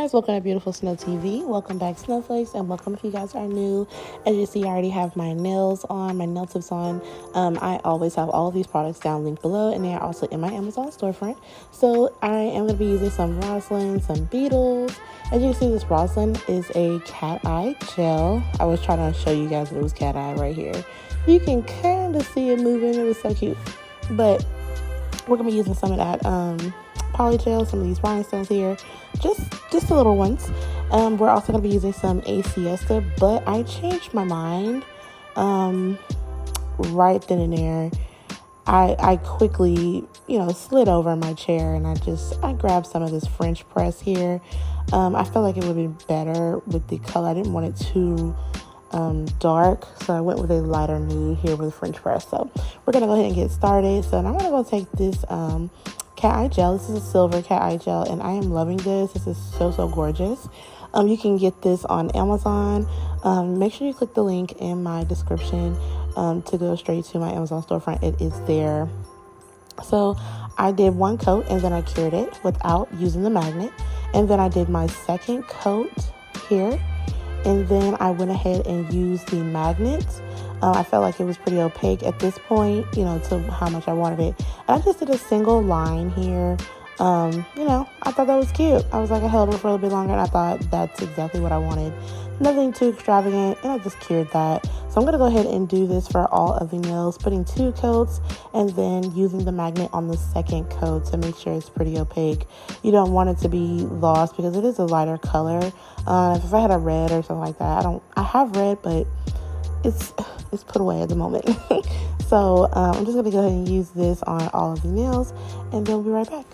guys, welcome to Beautiful Snow TV. Welcome back, Snowflakes, and welcome if you guys are new. As you see, I already have my nails on, my nail tips on. I always have all of these products down linked below, and they are also in my Amazon storefront. So I am going to be using some Rosalind, some Beetles. As you can see, this Rosalind is a cat eye gel. I was trying to show you guys that it was cat eye right here. You can kind of see it moving. It was so cute. But we're going to be using some of that polygel, some of these Rhinestones here, just the little ones. We're also going to be using some Siesta, but I changed my mind right then and there. I quickly, slid over in my chair and I grabbed some of this French press here. I felt like it would be better with the color. I didn't want it too dark, so I went with a lighter nude here with French press. So we're going to go ahead and get started. So now I'm going to go take this cat eye gel. This is a silver cat eye gel, and I am loving this. This is so gorgeous. You can get this on Amazon. Make sure you click the link in my description to go straight to my Amazon storefront. It is there. So I did one coat and then I cured it without using the magnet, and then I did my second coat here, and then I went ahead and used the magnet. I felt like it was pretty opaque at this point, to how much I wanted it. And I just did a single line here. I thought that was cute. I was like, I held it for a little bit longer, and I thought that's exactly what I wanted. Nothing too extravagant, and I just cured that. So I'm going to go ahead and do this for all of the nails, putting 2 coats and then using the magnet on the second coat to make sure it's pretty opaque. You don't want it to be lost because it is a lighter color. If I had a red or something like that, I have red, but it's put away at the moment. So I'm just going to go ahead and use this on all of the nails, and then we'll be right back.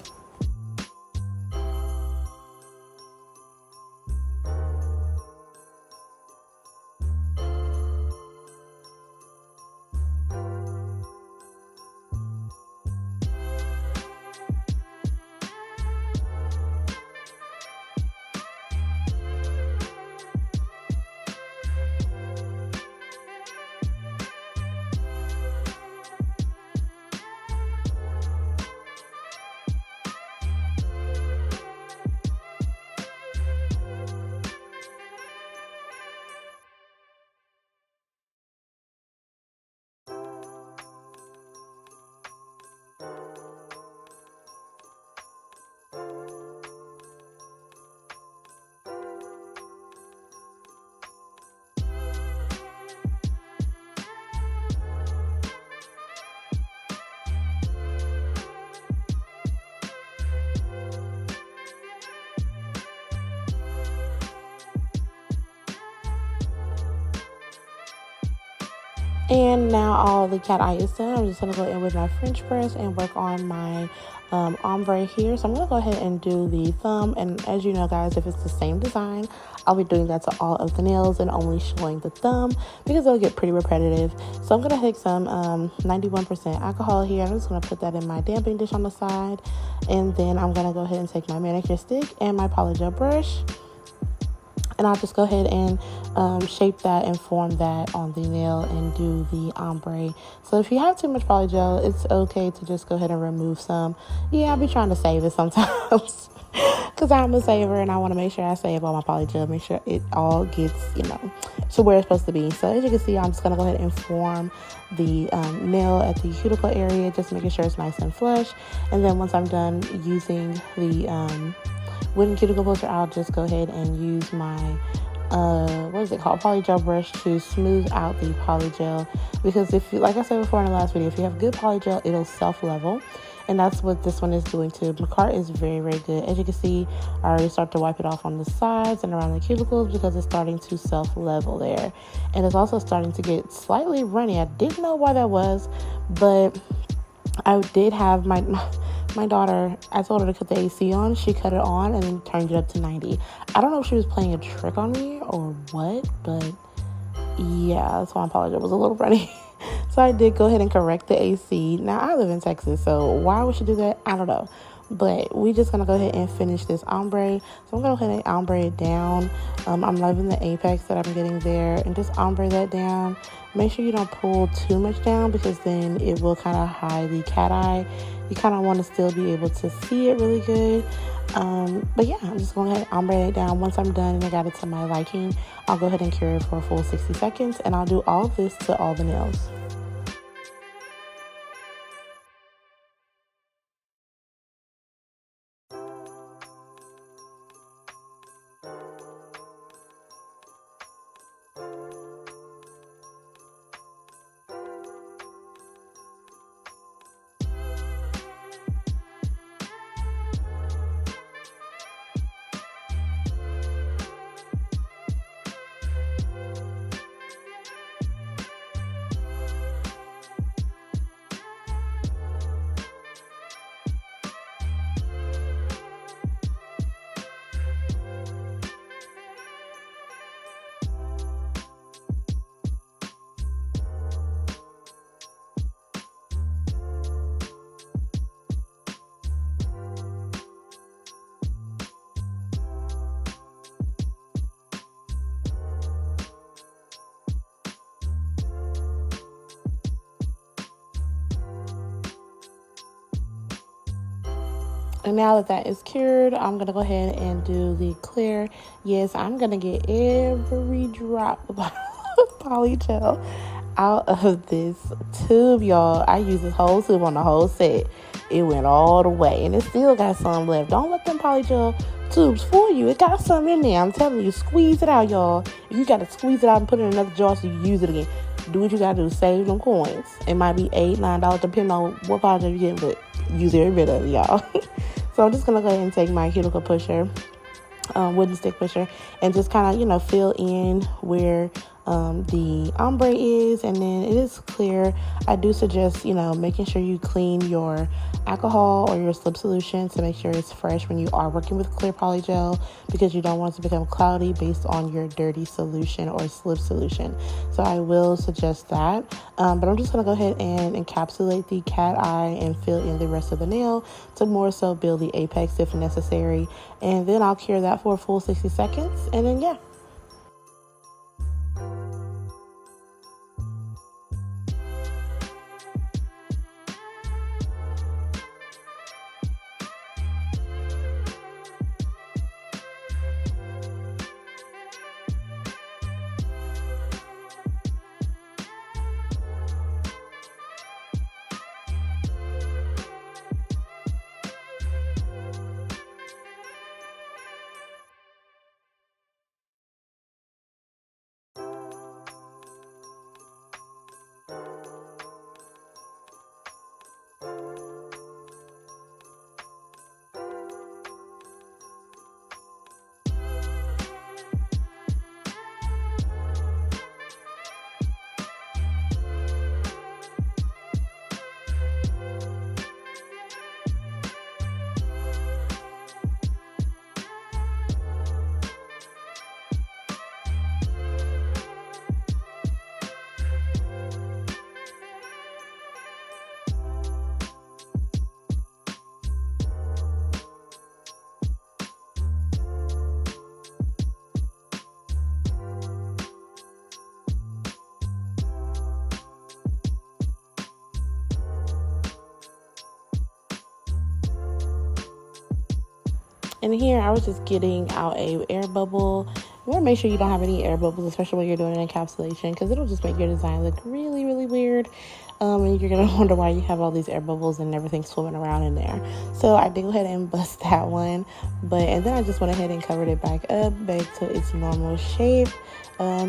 And now all the cat eye is done. I'm just going to go in with my French press and work on my ombre here. So I'm going to go ahead and do the thumb. And as you know, guys, if it's the same design, I'll be doing that to all of the nails and only showing the thumb because it'll get pretty repetitive. So I'm going to take some 91% alcohol here. I'm just going to put that in my damping dish on the side. And then I'm going to go ahead and take my manicure stick and my polygel brush. And I'll just go ahead and shape that and form that on the nail and do the ombre. So if you have too much polygel, it's okay to just go ahead and remove some. Yeah, I'll be trying to save it sometimes because I'm a saver and I want to make sure I save all my polygel, make sure it all gets, to where it's supposed to be. So as you can see, I'm just going to go ahead and form the nail at the cuticle area, just making sure it's nice and flush. And then once I'm done using the wooden cuticle poster, I'll just go ahead and use my polygel brush to smooth out the polygel, because if you, like I said before in the last video, if you have good polygel, it'll self-level, and that's what this one is doing too. MAKartt is very good. As you can see, I already start to wipe it off on the sides and around the cuticles because it's starting to self-level there, and it's also starting to get slightly runny. I didn't know why that was, but I did have my daughter, I told her to cut the AC on. She cut it on and then turned it up to 90. I don't know if she was playing a trick on me or what, but yeah, that's why my polygel was a little runny. So I did go ahead and correct the AC. Now, I live in Texas, so why would she do that? I don't know. But we just gonna go ahead and finish this ombre. So I'm gonna go ahead and ombre it down. I'm loving the apex that I'm getting there, and just ombre that down. Make sure you don't pull too much down, because then it will kind of hide the cat eye. You kind of want to still be able to see it really good. But yeah, I'm just going to go ahead and ombre it down. Once I'm done and I got it to my liking, I'll go ahead and cure it for a full 60 seconds, and I'll do all of this to all the nails. And now that that is cured, I'm going to go ahead and do the clear. Yes, I'm going to get every drop of polygel out of this tube, y'all. I used this whole tube on the whole set. It went all the way, and it still got some left. Don't let them polygel tubes fool you. It got some in there. I'm telling you, squeeze it out, y'all. You got to squeeze it out and put it in another jar so you can use it again. Do what you got to do. Save them coins. It might be $8, $9, depending on what polygel you're getting, but use every bit of it, y'all. So I'm just going to go ahead and take my cuticle pusher, wooden stick pusher, and just kind of, fill in where the ombre is, and then it is clear. I do suggest, making sure you clean your alcohol or your slip solution to make sure it's fresh when you are working with clear polygel, because you don't want it to become cloudy based on your dirty solution or slip solution. So I will suggest that. But I'm just going to go ahead and encapsulate the cat eye and fill in the rest of the nail to more so build the apex if necessary. And then I'll cure that for a full 60 seconds. And then, yeah. And here I was just getting out a air bubble. You want to make sure you don't have any air bubbles, especially when you're doing an encapsulation, because it'll just make your design look really, really weird. And you're going to wonder why you have all these air bubbles and everything swimming around in there. So I did go ahead and bust that one. And then I just went ahead and covered it back to its normal shape.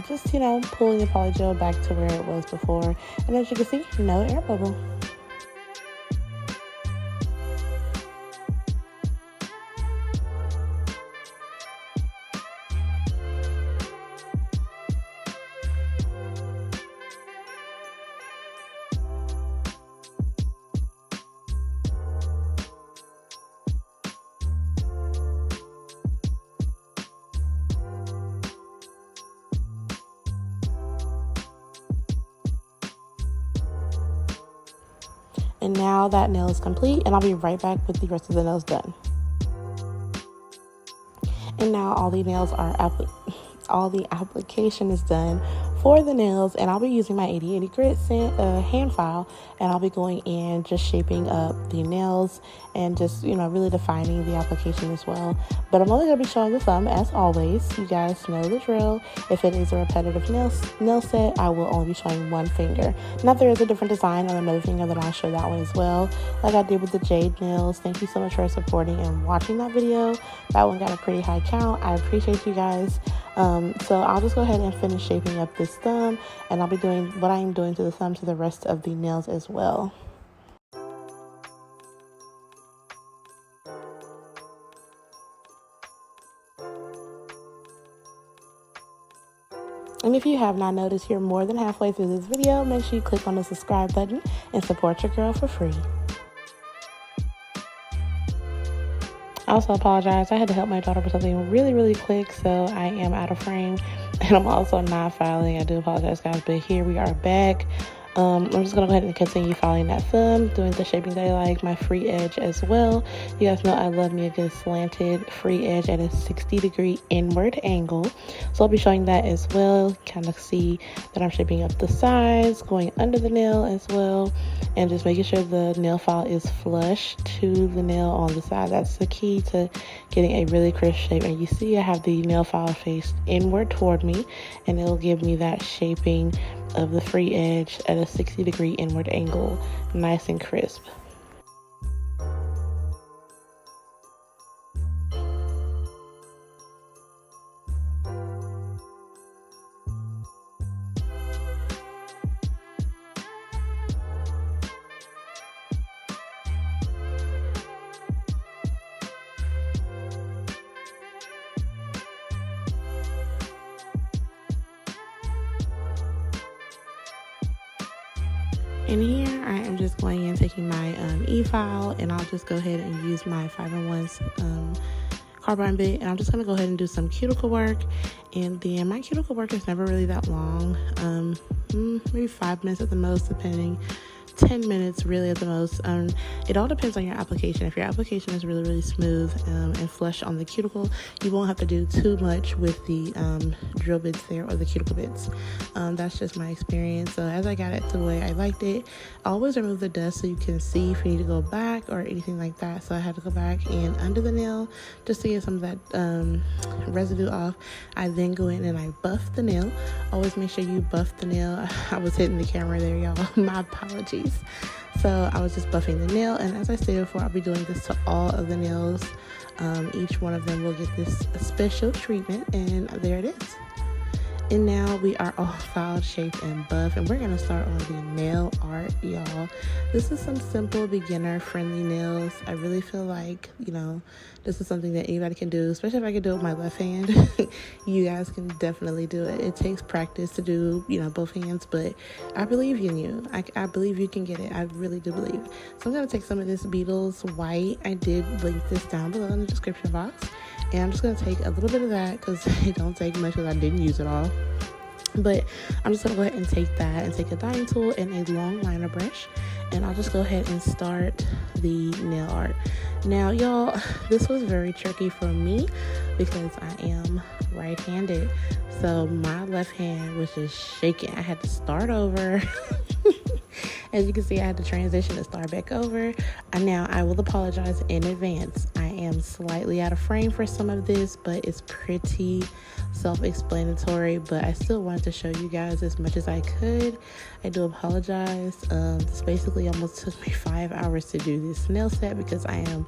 Just, pulling the polygel back to where it was before. And as you can see, no air bubble. And now that nail is complete, and I'll be right back with the rest of the nails done. And now all the nails are all the application is done for the nails, and I'll be using my 80/80 grit hand file, and I'll be going in just shaping up the nails and just, you know, really defining the application as well. But I'm only going to be showing the thumb as always. You guys know the drill. If it is a repetitive nail set, I will only be showing one finger. Now, if there is a different design on another finger, then I'll show that one as well, like I did with the jade nails. Thank you so much for supporting and watching that video. That one got a pretty high count. I appreciate you guys. So I'll just go ahead and finish shaping up this thumb, and I'll be doing what I am doing to the thumb to the rest of the nails as well. And if you have not noticed, you're more than halfway through this video, make sure you click on the subscribe button and support your girl for free. I also apologize. I had to help my daughter with something really quick, so I am out of frame, and I'm also not filing. I do apologize, guys, but here we are back. I'm just going to go ahead and continue filing that thumb, doing the shaping that I like, my free edge as well. You guys know I love me a good slanted free edge at a 60-degree inward angle. So I'll be showing that as well. Kind of see that I'm shaping up the sides, going under the nail as well, and just making sure the nail file is flush to the nail on the side. That's the key to getting a really crisp shape. And you see I have the nail file faced inward toward me, and it'll give me that shaping of the free edge at a 60-degree inward angle, nice and crisp. And here I am just going in, taking my e-file, and I'll just go ahead and use my 5-in-1 carbon bit, and I'm just going to go ahead and do some cuticle work. And then my cuticle work is never really that long, maybe 5 minutes at the most, depending. 10 minutes really at the most. It all depends on your application. If your application is really smooth and flush on the cuticle, you won't have to do too much with the drill bits there, or the cuticle bits. That's just my experience. So as I got it to the way I liked it, I always remove the dust so you can see if you need to go back or anything like that. So I had to go back and under the nail just to get some of that residue off. I then go in and I buff the nail. Always make sure you buff the nail. I was hitting the camera there, y'all. My apologies. So I was just buffing the nail, and as I stated before, I'll be doing this to all of the nails. Each one of them will get this special treatment, and there it is. And now we are all filed, shaped, and buff, and we're going to start on the nail art, y'all. This is some simple, beginner-friendly nails. I really feel like, you know, this is something that anybody can do, especially if I can do it with my left hand. You guys can definitely do it. It takes practice to do, you know, both hands, but I believe in you. I believe you can get it. I really do believe. So I'm going to take some of this Beetles white. I did link this down below in the description box. And I'm just going to take a little bit of that because it don't take much because I didn't use it all. But I'm just going to go ahead and take that and take a dyeing tool and a long liner brush. And I'll just go ahead and start the nail art. Now, y'all, this was very tricky for me because I am right-handed. So my left hand was just shaking. I had to start over. As you can see, I had to transition and start back over. And now I will apologize in advance. I am slightly out of frame for some of this, but it's pretty self-explanatory. But I still wanted to show you guys as much as I could. I do apologize. This basically almost took me 5 hours to do this nail set because I am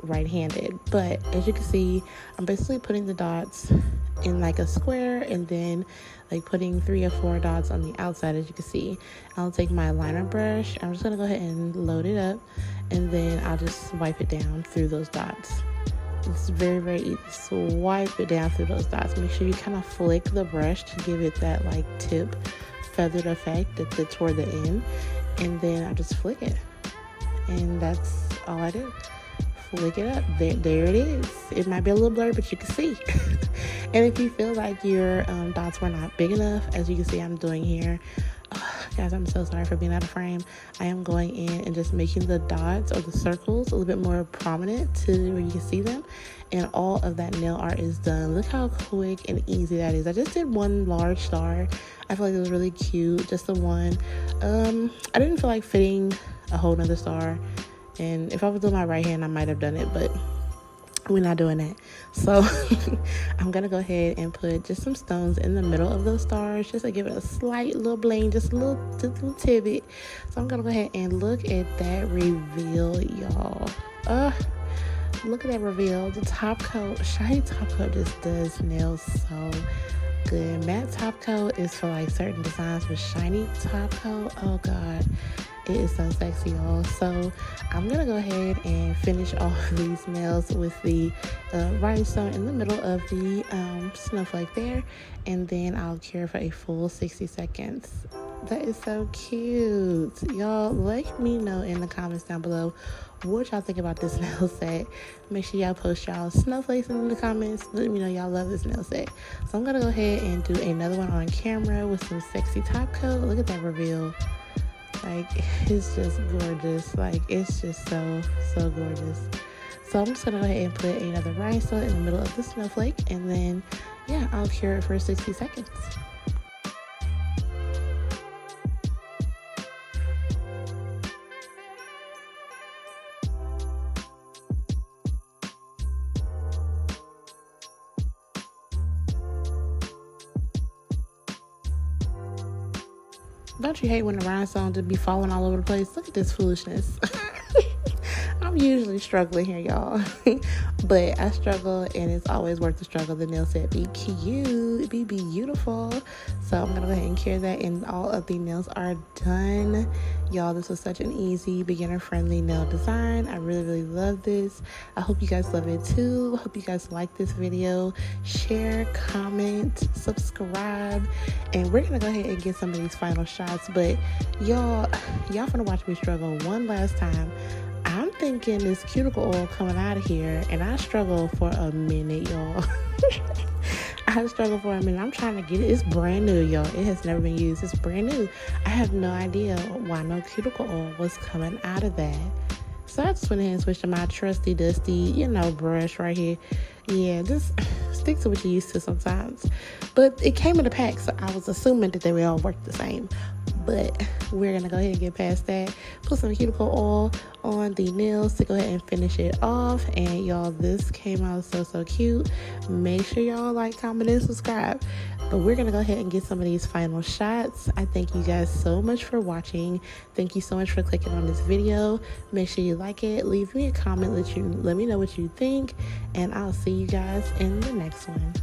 right-handed. But as you can see, I'm basically putting the dots in like a square, and then like putting 3 or 4 dots on the outside. As you can see, I'll take my liner brush. I'm just gonna go ahead and load it up, and then I'll just wipe it down through those dots. It's very easy. Swipe it down through those dots. Make sure you kind of flick the brush to give it that like tip feathered effect at the toward the end, and then I just flick it, and that's all I do. Flick it up. There it is. It might be a little blurry, but you can see. And if you feel like your dots were not big enough, as you can see I'm doing here, Guys, I'm so sorry for being out of frame. I am going in and just making the dots or the circles a little bit more prominent to where you can see them. And all of that nail art is done. Look how quick and easy that is. I just did one large star. I feel like it was really cute, just the one. I didn't feel like fitting a whole nother star. And if I was doing my right hand, I might have done it, but we're not doing that. So I'm gonna go ahead and put just some stones in the middle of those stars just to give it a slight little bling, just a little tidbit. So I'm gonna go ahead and look at that reveal, y'all. Look at that reveal. The top coat, shiny top coat, just does nails so good. Matte top coat is for like certain designs, with shiny top coat, oh god, it is so sexy, y'all. So I'm gonna go ahead and finish off these nails with the rhinestone in the middle of the snowflake there, and then I'll cure for a full 60 seconds. That is so cute, y'all. Let me know in the comments down below what y'all think about this nail set. Make sure y'all post y'all snowflakes in the comments. Let me know y'all love this nail set. So I'm gonna go ahead and do another one on camera with some sexy top coat. Look at that reveal. Like, it's just gorgeous. Like, it's just so gorgeous. So I'm just gonna go ahead and put another rhinestone in the middle of the snowflake, and then yeah, I'll cure it for 60 seconds. Don't you hate when the rhinestones just be falling all over the place? Look at this foolishness. I'm usually struggling here, y'all. But I struggle, and it's always worth the struggle. The nail set be cute, be beautiful. So I'm gonna go ahead and cure that, and all of the nails are done. Y'all, this was such an easy, beginner-friendly nail design. I really love this. I hope you guys love it too. I hope you guys like this video. Share, comment, subscribe, and we're gonna go ahead and get some of these final shots. But y'all finna watch me struggle one last time. I'm thinking this cuticle oil coming out of here, and I struggle for a minute, y'all. I struggle for a minute. I'm trying to get it. It's brand new, y'all. It has never been used. It's brand new. I have no idea why no cuticle oil was coming out of that. So I just went ahead and switched to my trusty dusty, brush right here. Yeah, just stick to what you're used to sometimes. But it came in a pack, so I was assuming that they would all work the same. But we're gonna go ahead and get past that. Put some cuticle oil on the nails to go ahead and finish it off. And y'all, this came out so cute. Make sure y'all like, comment, and subscribe. But we're gonna go ahead and get some of these final shots. I thank you guys so much for watching. Thank you so much for clicking on this video. Make sure you like it, leave me a comment, let me know what you think, and I'll see you guys in the next one.